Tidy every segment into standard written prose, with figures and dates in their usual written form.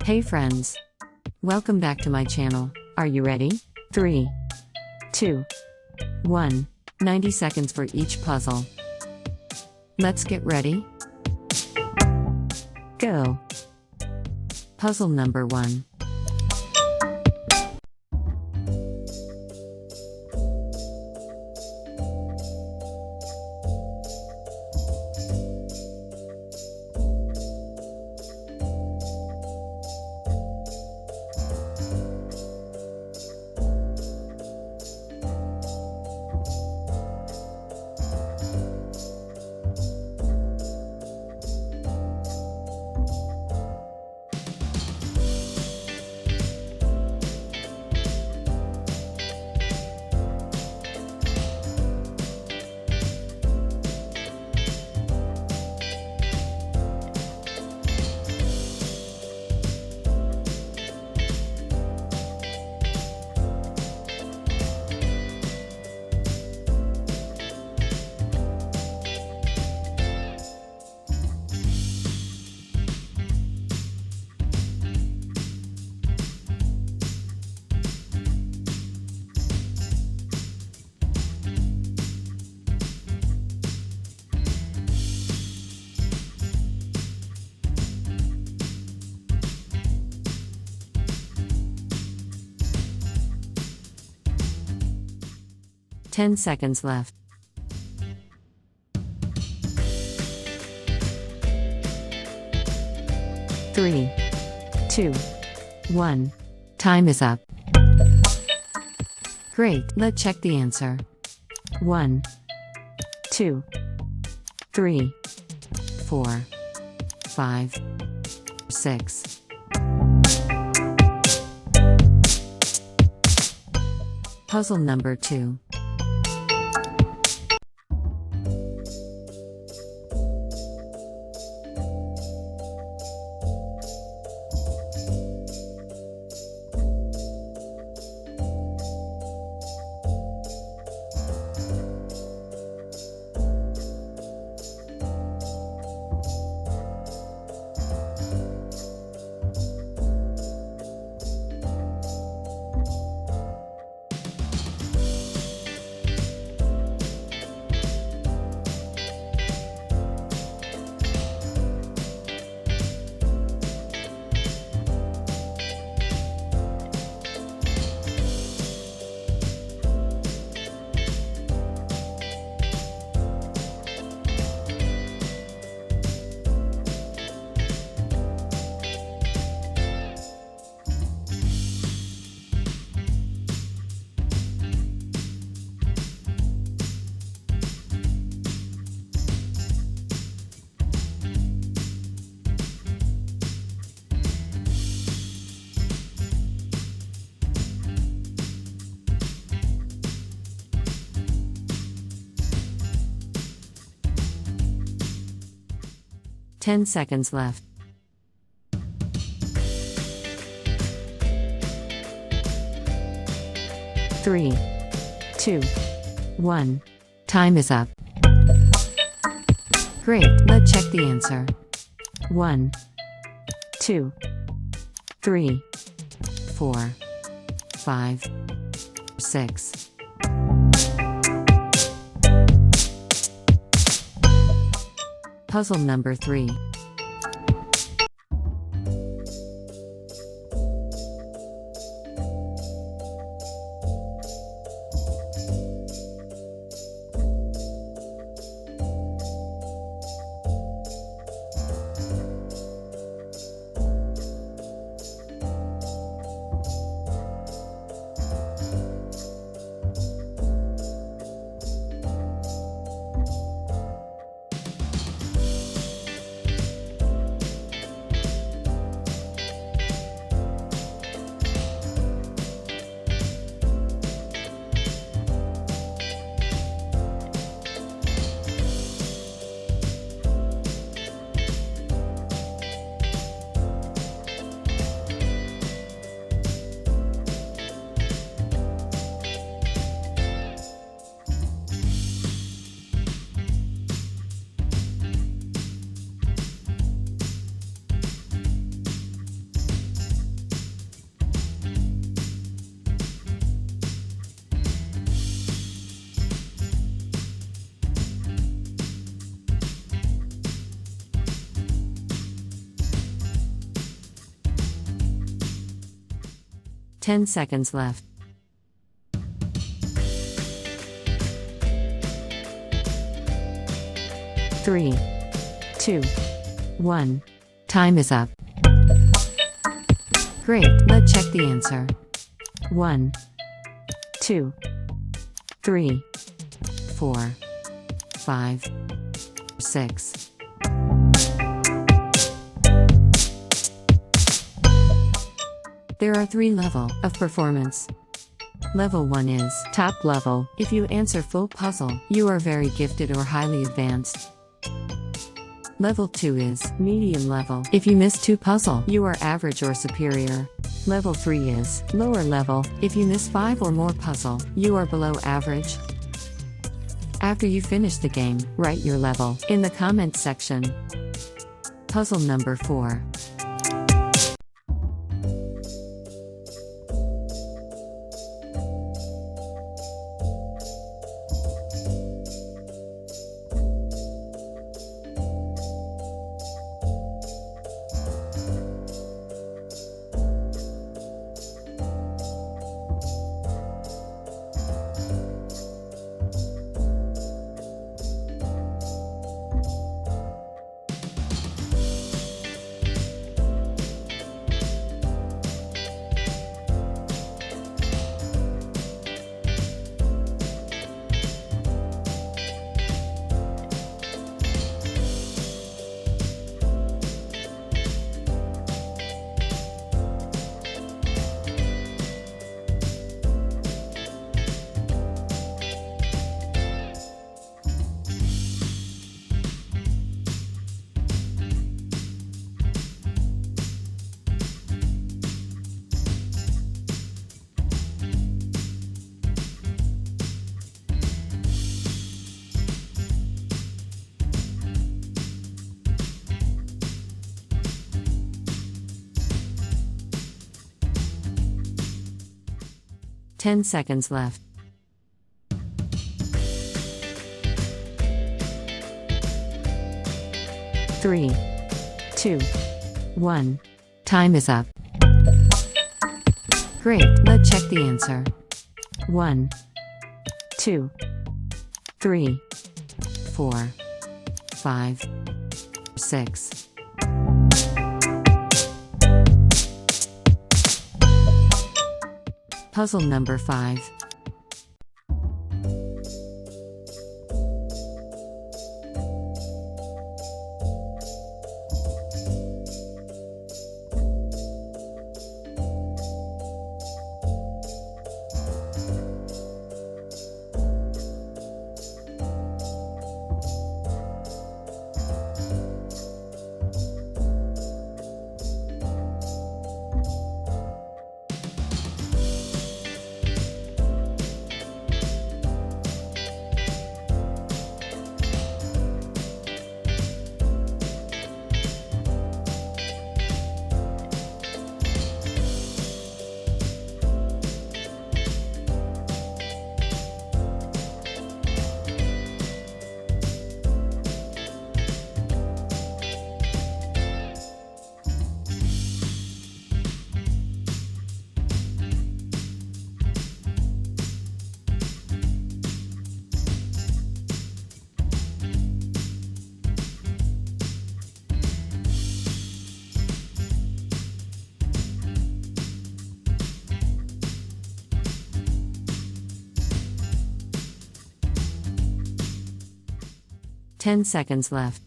Hey friends! Welcome back to my channel. Are you ready? 3, 2, 1. 90 seconds for each puzzle. Let's get ready. Go! Puzzle number 1. Ten seconds left. Three, 2, 1. Time is up. Great, let's check the answer. 1, 2, 3, 4, 5, 6. Puzzle number 2. Ten seconds left. 3, 2, 1. Time is up. Great, let's check the answer. 1, 2, 3, 4, 5, 6. Puzzle number 3. 10 seconds left. 3, 2, 1. Time is up. Great, let's check the answer. 1, 2, 3, 4, 5, 6. There are 3 levels of performance. Level 1 is top level. If you answer full puzzle, you are very gifted or highly advanced. Level 2 is medium level. If you miss 2 puzzle, you are average or superior. Level 3 is lower level. If you miss 5 or more puzzle, you are below average. After you finish the game, write your level in the comments section. Puzzle number 4. Ten seconds left. 3, 2, 1. Time is up. Great, let's check the answer. 1, 2, 3, 4, 5, 6. Puzzle number 5. Ten seconds left.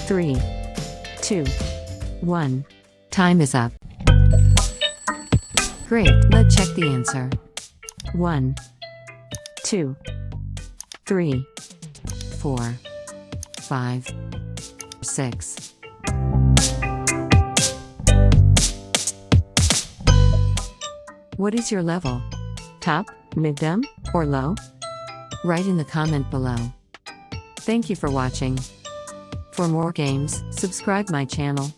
3, 2, 1. Time is up. Great, let's check the answer. 1, 2, 3, 4, 5, 6. What is your level? Top, medium, or low? Write in the comment below. Thank you for watching. For more games, subscribe my channel.